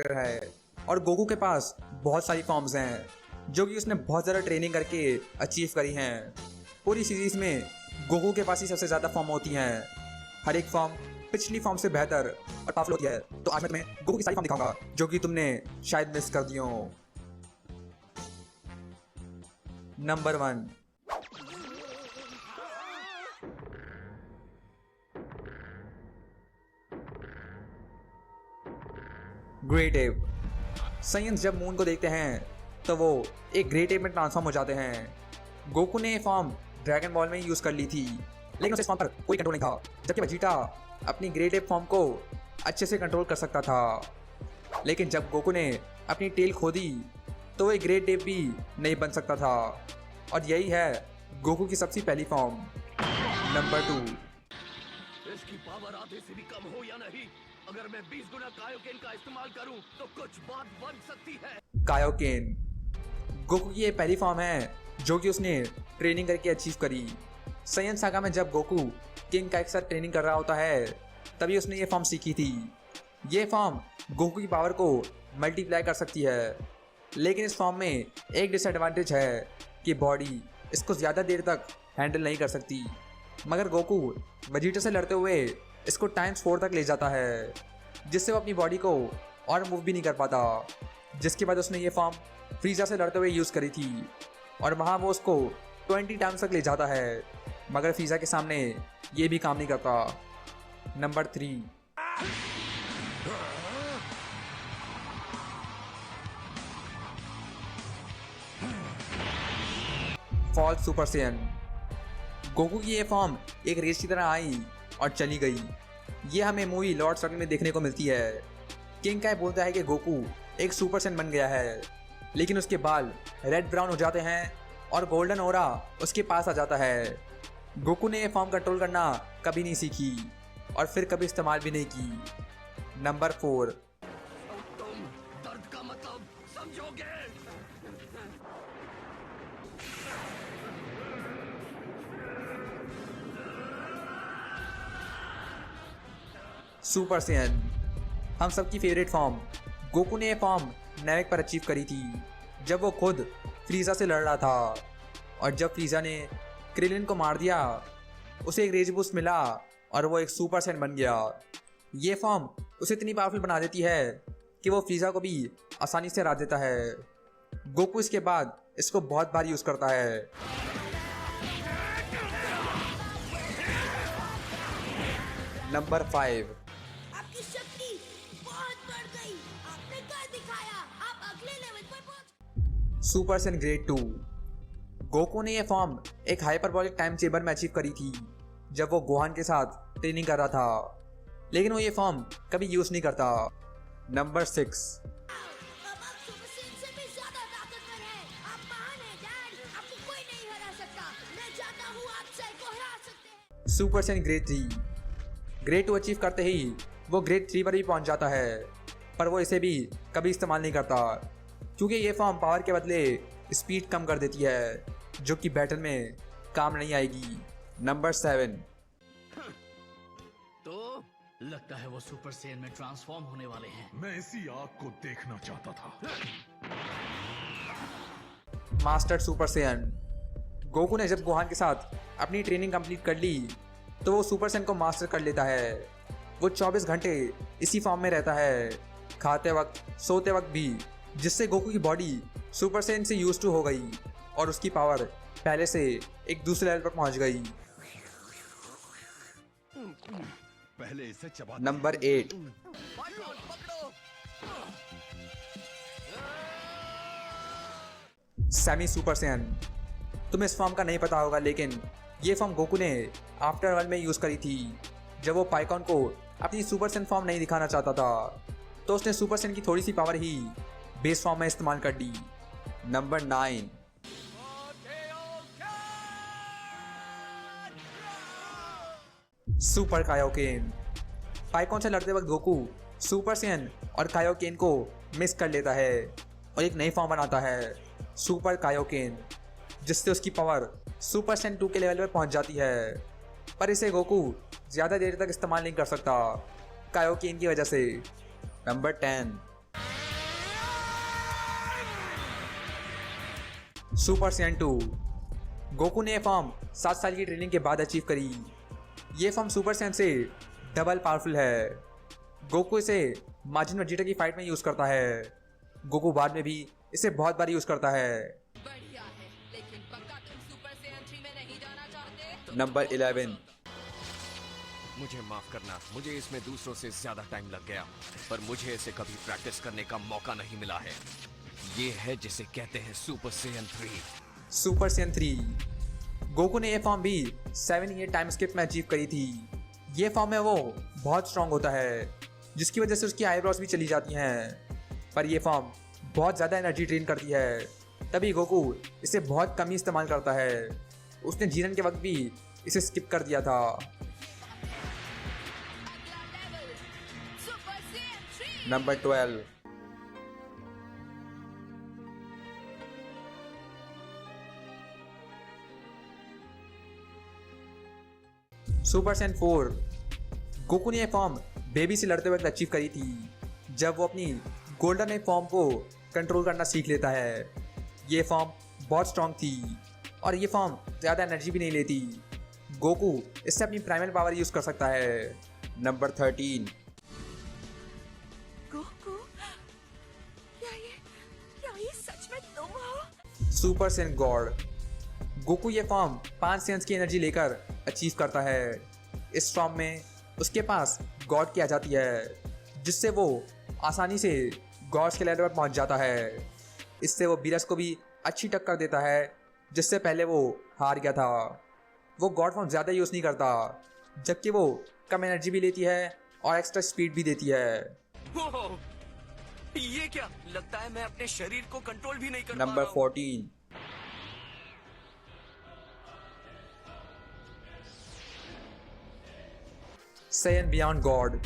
Character है और Goku के पास बहुत सारी फॉर्म्स हैं जो कि उसने बहुत ज़्यादा ट्रेनिंग करके अचीव करी हैं। पूरी सीरीज़ में गोकू के पास ही सबसे ज़्यादा फॉर्म होती हैं। हर एक फॉर्म पिछली फॉर्म से बेहतर और पावरफुल होती है। तो आज मैं तुम्हें गोकू की सारी फॉर्म दिखाऊंगा जो कि तुमने शायद मिस कर दी हो। Number 1, great app. साइंस जब मून को देखते हैं तो वो एक ग्रेट एप में ट्रांसफॉर्म हो जाते हैं। गोकू ने ये फॉर्म ड्रैगन बॉल में ही यूज़ कर ली थी, लेकिन उसे इस फॉर्म पर कोई कंट्रोल नहीं था, जबकि वेजिटा अपनी ग्रेट एप फॉर्म को अच्छे से कंट्रोल कर सकता था। लेकिन जब गोकू ने अपनी टेल खो दी तो वो एक ग्रेट एप भी नहीं बन सकता था, और यही है गोकू की सबसे पहली फॉर्म। नंबर 2, इसकी पावर आधे से भी कम हो या नहीं, अगर मैं 20 गुना कायोकेन का इस्तेमाल करूं तो कुछ बात बन सकती है। कायोकेन। गोकू की ये पहली फॉर्म है जो कि उसने ट्रेनिंग करके अचीव करी। साइयन सागा में जब गोकू किंग का एक साथ ट्रेनिंग कर रहा होता है तभी उसने ये फॉर्म सीखी थी। ये फॉर्म गोकू की पावर को मल्टीप्लाई कर सकती है, लेकिन इस फॉर्म में एक डिसएडवांटेज है कि बॉडी इसको ज़्यादा देर तक हैंडल नहीं कर सकती। मगर गोकू वेजिटा से लड़ते हुए इसको टाइम्स 4 तक ले जाता है, जिससे वो अपनी बॉडी को और मूव भी नहीं कर पाता। जिसके बाद उसने ये फॉर्म फ्रीजा से लड़ते हुए यूज़ करी थी और वहाँ वो उसको 20 टाइम्स तक ले जाता है, मगर फ्रीजा के सामने ये भी काम नहीं करता। Number 3, fall super Saiyan. Goku की ये फॉर्म एक रेस की तरह आई और चली गई। ये हमें मूवी लॉर्ड सर्कल में देखने को मिलती है। किंग काय बोलता है कि गोकू एक सुपर सैयन बन गया है, लेकिन उसके बाल रेड ब्राउन हो जाते हैं और गोल्डन ओरा उसके पास आ जाता है। गोकू ने ये फॉर्म कंट्रोल करना कभी नहीं सीखी और फिर कभी इस्तेमाल भी नहीं की। नंबर 4, तुम दर्द का मतलब समझोगे। Super Saiyan. हम सबकी फेवरेट फॉर्म। गोकू ने ये फॉर्म नैवेक पर अचीव करी थी जब वो खुद फ्रीजा से लड़ रहा था, और जब फ्रीजा ने क्रिलिन को मार दिया उसे एक रेज बूस्ट मिला और वो एक सुपर सैयन बन गया। ये फॉर्म उसे इतनी पावरफुल बना देती है कि वो फ्रीजा को भी आसानी से हरा देता है। गोकू इसके बाद इसको बहुत बार यूज़ करता है। नंबर 5, आपकी शक्ति बहुत बढ़ गई, आपने कर दिखाया, आप अगले लेवल पर पहुंच। Super Saiyan grade 2। गोकू ने यह फॉर्म एक हाइपरबॉलिक टाइम चेंबर में अचीव करी थी जब वो गोहान के साथ ट्रेनिंग कर रहा था, लेकिन वो ये फॉर्म कभी यूज़ नहीं करता। नंबर 6, अब आप सुपर सैयन से भी ज्यादा ताकतवर हैं। आप महान हैं डैड, आपको कोई नहीं हरा सकता। मैं चाहता हूँ आप सर को हरा सकते हैं। Super Saiyan grade 3। Grade 2 achieve करते ही वो ग्रेड 3 पर भी पहुंच जाता है, पर वो इसे भी कभी इस्तेमाल नहीं करता क्योंकि ये फॉर्म पावर के बदले स्पीड कम कर देती है, जो कि बैटल में काम नहीं आएगी। नंबर 7, तो लगता है वो सुपर सैयन में ट्रांसफॉर्म होने वाले हैं। मैं इसी आग को देखना चाहता था। Master super Saiyan. गोकू ने जब गोहान के साथ अपनी ट्रेनिंग कंप्लीट कर ली तो वो सुपर सैयन को मास्टर कर लेता है। वो 24 घंटे इसी फॉर्म में रहता है, खाते वक्त, सोते वक्त भी, जिससे गोकू की बॉडी सुपर सैयन से यूज टू हो गई और उसकी पावर पहले से एक दूसरे लेवल पर पहुंच गई। पहले इसे चबा। नंबर 8, पाइकॉन पकड़ो। Semi super Saiyan. तुम्हें इस फॉर्म का नहीं पता होगा, लेकिन ये फॉर्म गोकू ने आफ्टर वर्ल्ड में यूज़ करी थी जब वो पाइकॉन को अपनी सुपर सैयन फॉर्म नहीं दिखाना चाहता था, तो उसने सुपर सैयन की थोड़ी सी पावर ही बेस फॉर्म में इस्तेमाल कर दी। Number 9, super Kaioken. पाइकॉन से लड़ते वक्त गोकू सुपर सैयन और कायोकेन को मिस कर लेता है और एक नई फॉर्म बनाता है, सुपर कायोकेन, जिससे उसकी पावर सुपर सैयन 2 के लेवल पर पहुंच जाती है। पर इसे गोकू ज़्यादा देर तक इस्तेमाल नहीं कर सकता कायोकेन की वजह से। Number 10, super Saiyan 2। गोकू ने ये फॉर्म 7 साल की ट्रेनिंग के बाद अचीव करी। ये फॉर्म सुपर सैयन से डबल पावरफुल है। गोकू इसे माजिन वेजिटा की फाइट में यूज़ करता है। गोकू बाद में भी इसे बहुत बार यूज़ करता है। बढ़िया है, लेकिन पक्का तुम सुपर सैयन 3 में नहीं जाना चाहते? नंबर 11। मुझे माफ करना, मुझे इसमें दूसरों से ज्यादा टाइम लग गया, पर मुझे इसे कभी प्रैक्टिस करने का मौका नहीं मिला है। ये है जिसे कहते हैं super Saiyan 3। Super Saiyan 3। Goku ने ये फॉर्म भी 7 ईयर टाइम स्किप में अचीव करी थी। ये फॉर्म में वो बहुत स्ट्रांग होता है, जिसकी वजह से उसकी आईब्रोज भी चली जाती हैं। पर ये फॉर्म बहुत ज़्यादा एनर्जी ड्रेन करती है, तभी गोकू इसे बहुत कम ही इस्तेमाल करता है। उसने जीरन के वक्त भी इसे स्किप कर दिया था। अगला level super Saiyan 3। Number 12। Super Saiyan 4। Goku ने यह फॉर्म बेबी से लड़ते वक्त अचीव करी थी, जब वो अपनी गोल्डन एज फॉर्म को कंट्रोल करना सीख लेता है। ये फॉर्म बहुत स्ट्रांग थी और ये फॉर्म ज़्यादा एनर्जी भी नहीं लेती। गोकू इससे अपनी प्राइमल पावर यूज़ कर सकता है। नंबर 13। गोकू, क्या ये सच में तुम हो? Super Saiyan God. गोकू ये फॉर्म 5 सैयन्स की एनर्जी लेकर अचीव करता है। इस फॉर्म में उसके पास गॉड की आ जाती है, जिससे वो आसानी से गॉड्स के लेवल पर पहुंच जाता है। इससे वो बीरस को भी अच्छी टक्कर देता है, जिससे पहले वो हार गया था। वो गॉड फॉर्म ज़्यादा यूज़ नहीं करता, जबकि वो कम एनर्जी भी लेती है और एक्स्ट्रा स्पीड भी देती है। ओह, ये क्या लगता है, मैं अपने शरीर को कंट्रोल भी नहीं कर पा नंबर रहा हूं। 14। Saiyan beyond God.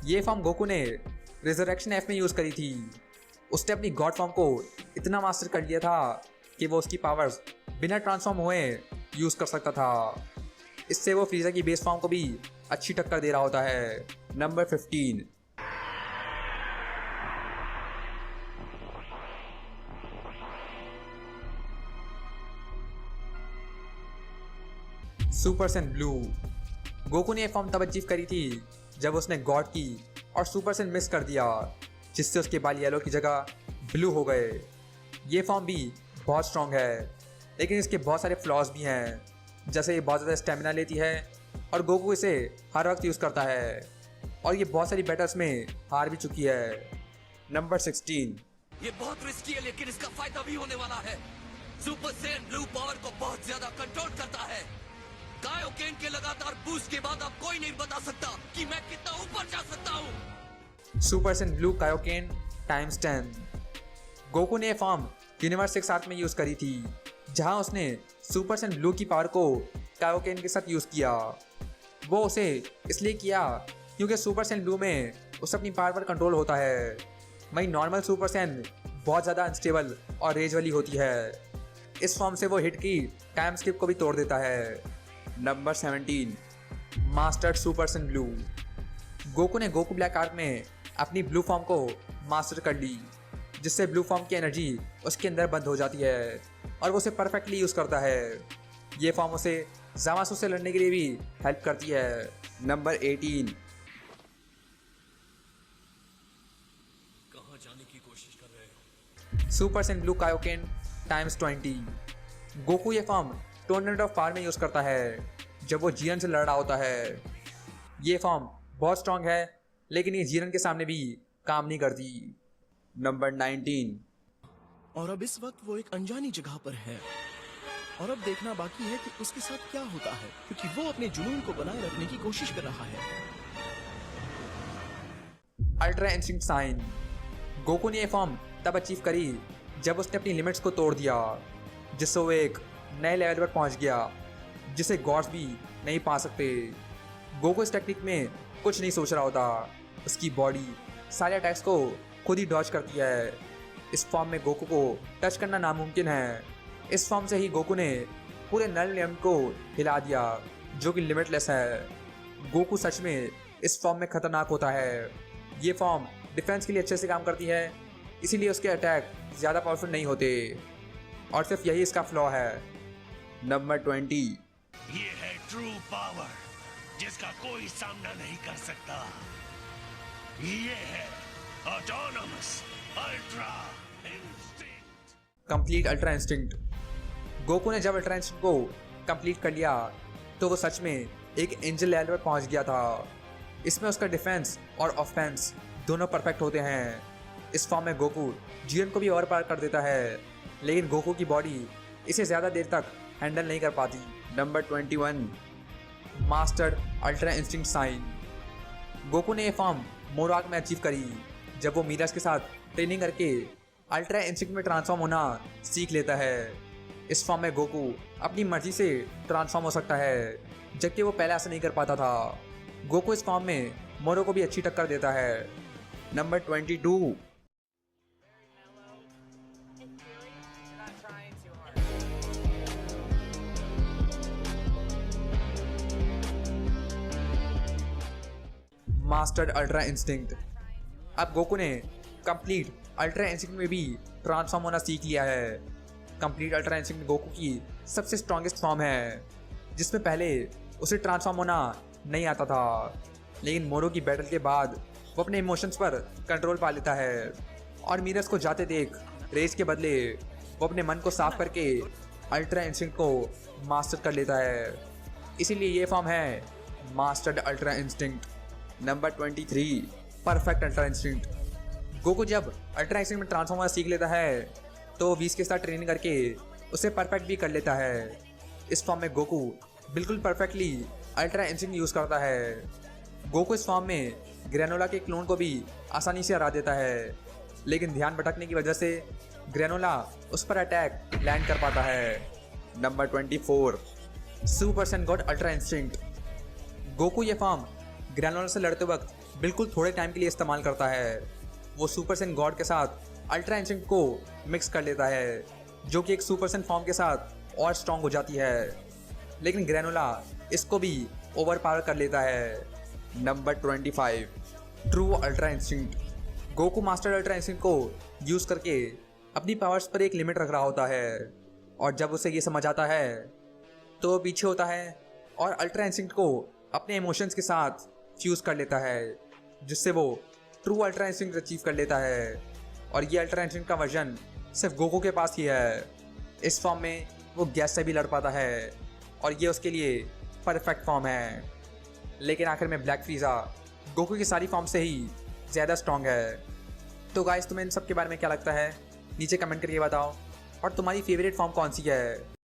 ये फॉर्म गोकू ने रिजरेक्शन एफ में यूज़ करी थी। उसने अपनी गॉड फॉर्म को इतना मास्टर कर लिया था कि वो उसकी पावर्स बिना ट्रांसफॉर्म हुए यूज़ कर सकता था। इससे वो फ्रीज़र की बेस फॉर्म को भी अच्छी टक्कर दे रहा होता है। Number 15। Super Saiyan blue. Goku ने यह फॉर्म तब अचीव करी थी जब उसने गॉड की और सुपर सैयन मिस कर दिया, जिससे उसके बाल येलो की जगह ब्लू हो गए। ये फॉर्म भी बहुत स्ट्रांग है, लेकिन इसके बहुत सारे फ्लॉज भी हैं, जैसे ये बहुत ज़्यादा स्टेमिना लेती है और गोकू इसे हर वक्त यूज़ करता है, और ये बहुत सारी बैटल्स में हार भी चुकी है। नंबर 16। ये बहुत रिस्की है, लेकिन इसका फायदा भी होने वाला है। सुपर सैयन ब्लू पावर को बहुत ज्यादा कंट्रोल करता है। कायोकेन के लगातार बूस्ट के बाद अब कोई नहीं बता सकता कि मैं कितना ऊपर जा सकता हूँ। Super Saiyan blue Kaioken times 10। Goku ने यह फॉर्म यूनिवर्स 6 आर्क में यूज़ करी थी, जहां उसने सुपर सैयन ब्लू की पावर को कायोकेन के साथ यूज़ किया। वो उसे इसलिए किया क्योंकि सुपर सैयन ब्लू में उसे अपनी पावर पर कंट्रोल होता है। वहीं नॉर्मल सुपर सैयन बहुत ज़्यादा अनस्टेबल और रेज वाली होती है। इस फॉर्म से वो हिट की टाइम स्किप को भी तोड़ देता है। Number 17। Mastered super Saiyan blue. Goku ने गोकू ब्लैक आर्क में अपनी ब्लू फॉर्म को मास्टर कर ली, जिससे ब्लू फॉर्म की एनर्जी उसके अंदर बंद हो जाती है और वो उसे परफेक्टली यूज़ करता है। ये फॉर्म उसे ज़ामासु से लड़ने के लिए भी हेल्प करती है। नंबर 18। कहाँ जाने की कोशिश कर रहे हो? Super Saiyan blue Kaioken times 20। Goku ये फॉर्म टोर्नेडो ऑफ फायर में यूज़ करता है जब वो जीरन से लड़ रहा होता है। ये फॉर्म बहुत स्ट्रांग है, लेकिन ये जीरन के सामने भी काम नहीं करती। नंबर 19। और अब इस वक्त वो एक अनजानी जगह पर है, और अब देखना बाकी है कि उसके साथ क्या होता है, क्योंकि वो अपने जुनून को बनाए रखने की कोशिश कर रहा है। Ultra instinct sign. गोकू ने ये फॉर्म तब अचीव करी जब उसने अपनी लिमिट्स को तोड़ दिया, जिससे वो एक नए लेवल पर पहुंच गया, जिसे गॉड्स भी नहीं पा सकते। गोकू इस टेक्निक में कुछ नहीं सोच रहा होता। उसकी बॉडी सारे अटैक्स को खुद ही डॉज करती है। इस फॉर्म में गोकू को टच करना नामुमकिन है। इस फॉर्म से ही गोकू ने पूरे नल लिमिट को हिला दिया, जो कि लिमिटलेस है। गोकू सच में इस फॉर्म में खतरनाक होता है। ये फॉर्म डिफेंस के लिए अच्छे से काम करती है, इसीलिए उसके अटैक ज़्यादा पावरफुल नहीं होते। और सिर्फ यही इसका फ्लॉ है। नंबर 20। ये है ट्रू पावर, जिसका कोई सामना नहीं कर सकता। ये है autonomous ultra instinct. Complete ultra instinct. Goku ने जब अल्ट्रा इंस्टिंक्ट को कंप्लीट कर लिया तो वो सच में एक एंजल लेवल पर पहुंच गया था। इसमें उसका डिफेंस और ऑफेंस दोनों परफेक्ट होते हैं। इस फॉर्म में गोकू जीवन को भी ओवर पार कर देता है, लेकिन गोकू की बॉडी इसे ज़्यादा देर तक हैंडल नहीं कर पाती। Number 21। Mastered ultra instinct sign. Goku ने ये फॉर्म मोराग में अचीव करी जब वो मीराज के साथ ट्रेनिंग करके अल्ट्रा इंस्टिंक्ट में ट्रांसफॉर्म होना सीख लेता है। इस फॉर्म में गोकू अपनी मर्जी से ट्रांसफॉर्म हो सकता है, जबकि वो पहले ऐसा नहीं कर पाता था। गोकू इस फॉर्म में मोरो को भी अच्छी टक्कर देता है। नंबर 22। Mastered ultra instinct. अब गोकू ने कंप्लीट अल्ट्रा इंस्टिंक्ट में भी ट्रांसफॉर्म होना सीख लिया है। कंप्लीट अल्ट्रा इंस्टिंक्ट गोकू की सबसे स्ट्रॉन्गेस्ट फॉर्म है, जिसमें पहले उसे ट्रांसफॉर्म होना नहीं आता था, लेकिन मोरो की बैटल के बाद वो अपने इमोशंस पर कंट्रोल पा लेता है और मीरस को जाते देख रेस के बदले वो अपने मन को साफ करके अल्ट्रा इंस्टिंक्ट को मास्टर कर लेता है। इसीलिए ये फॉर्म है mastered ultra instinct. Number 23। Perfect ultra instinct. Goku जब अल्ट्रा इंस्टिंक्ट में ट्रांसफॉर्म होना सीख लेता है तो वीस के साथ ट्रेनिंग करके उसे परफेक्ट भी कर लेता है। इस फॉर्म में गोकू बिल्कुल परफेक्टली अल्ट्रा इंस्टिंक्ट यूज़ करता है। गोकू इस फॉर्म में ग्रेनोला के क्लोन को भी आसानी से हरा देता है, लेकिन ध्यान भटकने की वजह से ग्रेनोला उस पर अटैक लैंड कर पाता है। Number 24। Super Saiyan God ultra instinct. Goku ये फॉर्म ग्रेनोला से लड़ते वक्त बिल्कुल थोड़े टाइम के लिए इस्तेमाल करता है। वो सुपर सैयन गॉड के साथ अल्ट्रा इंस्टिंक्ट को मिक्स कर लेता है, जो कि एक सुपर सैयन फॉर्म के साथ और स्ट्रॉन्ग हो जाती है, लेकिन ग्रेनोला इसको भी ओवर पावर कर लेता है। Number 25। True ultra instinct. Goku master ultra instinct को यूज़ करके अपनी पावर्स पर एक लिमिट रख रहा होता है, और जब उसे ये समझ आता है तो वो पीछे होता है और अल्ट्रा इंस्टिंक्ट को अपने इमोशंस के साथ फ्यूज़ कर लेता है, जिससे वो ट्रू अल्ट्रा इंस्टिंक्ट अचीव कर लेता है। और ये अल्ट्रा इंस्टिंक्ट का वर्जन सिर्फ गोकू के पास ही है। इस फॉर्म में वो गैस से भी लड़ पाता है और ये उसके लिए परफेक्ट फॉर्म है। लेकिन आखिर में ब्लैक फ्रीज़ा गोकू की सारी फॉर्म से ही ज़्यादा स्ट्रॉन्ग है। तो गाइस, तुम्हें इन सब के बारे में क्या लगता है नीचे कमेंट करके बताओ, और तुम्हारी फेवरेट फॉर्म कौन सी है।